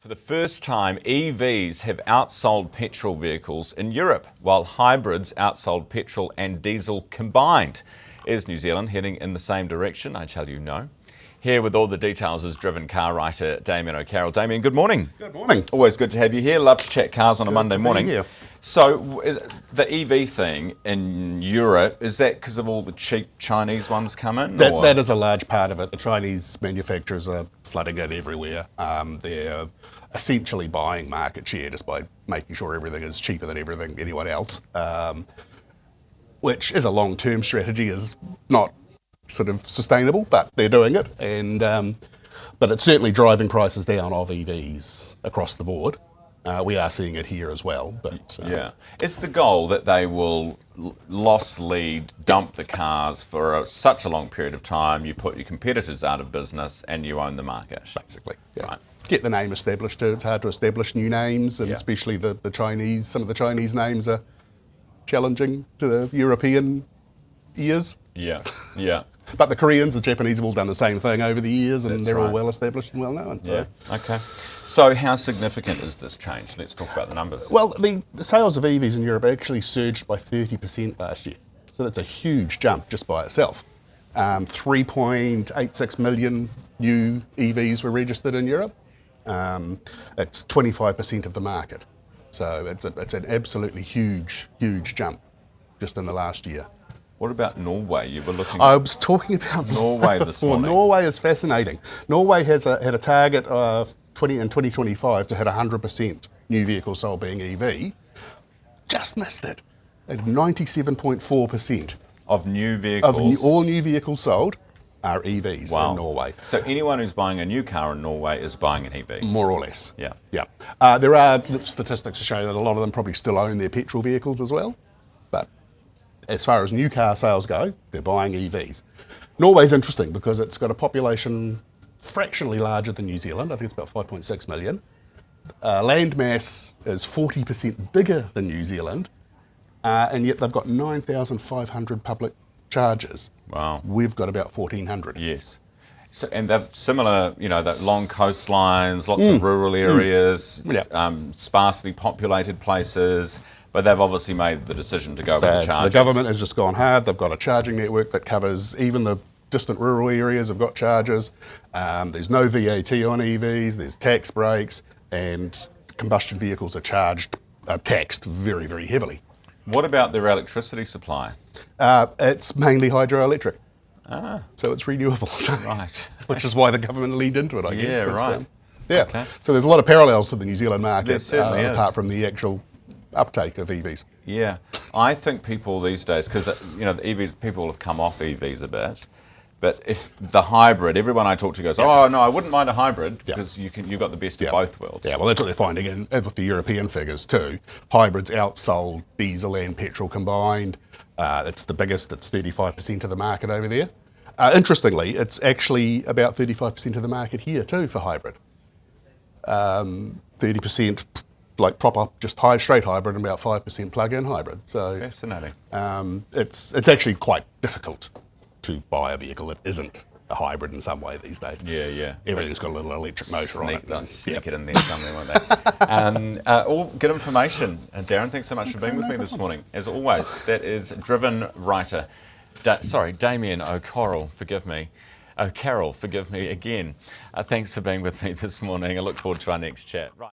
For the first time, EVs have outsold petrol vehicles in Europe, while hybrids outsold petrol and diesel combined. Is New Zealand heading in the same direction? I tell you no. Here with all the details is driven car writer Damien O'Carrol. Damien, good morning. Good morning. Always good to have you here. Love to chat cars on a Monday morning. Here. So, the EV thing in Europe, is that because of all the cheap Chinese ones coming? That is a large part of it. The Chinese manufacturers are flooding it everywhere. They're essentially buying market share just by making sure everything is cheaper than anyone else, which is a long-term strategy, is not sort of sustainable, but they're doing it. But it's certainly driving prices down of EVs across the board. We are seeing it here as well. But yeah, it's the goal that they will loss lead, dump the cars for such a long period of time. You put your competitors out of business and you own the market. Basically, yeah. Right. Get the name established too. It's hard to establish new names, and especially the Chinese. Some of the Chinese names are challenging to the European ears. Yeah, yeah. But the Koreans and Japanese have all done the same thing over the years, and they're all well established and well known. So. Yeah. Okay. So how significant is this change? Let's talk about the numbers. Well, the sales of EVs in Europe actually surged by 30% last year. So that's a huge jump just by itself. 3.86 million new EVs were registered in Europe. It's 25% of the market. So it's an absolutely huge jump just in the last year. What about Norway? You were looking. I was talking about Norway this morning. Well, Norway is fascinating. Norway had a target of 2025 to hit 100% new vehicles sold being EV. Just missed it. At 97.4% of new vehicles. All new vehicles sold are EVs in Norway. So anyone who's buying a new car in Norway is buying an EV? More or less. Yeah. Yeah. There are statistics to show that a lot of them probably still own their petrol vehicles as well. But as far as new car sales go, they're buying EVs. Norway's interesting because it's got a population fractionally larger than New Zealand. I think it's about 5.6 million. Land mass is 40% bigger than New Zealand, and yet they've got 9,500 public chargers. Wow. We've got about 1,400. Yes. So, and they're similar, that long coastlines, lots of rural areas, sparsely populated places. But they've obviously made the decision to go with the chargers. The government has just gone hard. They've got a charging network that covers even the distant rural areas have got chargers. There's no VAT on EVs, there's tax breaks, and combustion vehicles are taxed very, very heavily. What about their electricity supply? It's mainly hydroelectric. Ah. So it's renewable. Right. Which is why the government leaned into it, I guess. Yeah, right. Yeah. Okay. So there's a lot of parallels to the New Zealand market, apart is. from the actual uptake of EVs. Yeah, I think people these days, because the EVs, people have come off EVs a bit, but if the hybrid, everyone I talk to goes, oh no, I wouldn't mind a hybrid because you've got the best of both worlds. Yeah, well that's what they're finding with the European figures too. Hybrids outsold diesel and petrol combined. It's the biggest. It's 35% of the market over there. Interestingly, it's actually about 35% of the market here too for hybrid. 30%. Like proper, just straight hybrid, and about 5% plug-in hybrid. So fascinating. It's actually quite difficult to buy a vehicle that isn't a hybrid in some way these days. Yeah. Everything's got a little electric motor on it. Sneak it in there somewhere like that. All good information. Darren, thanks so much for being with me this morning. As always, that is driven writer, Damien O'Carrol, forgive me. O'Carrol, forgive me again. Thanks for being with me this morning. I look forward to our next chat. Right.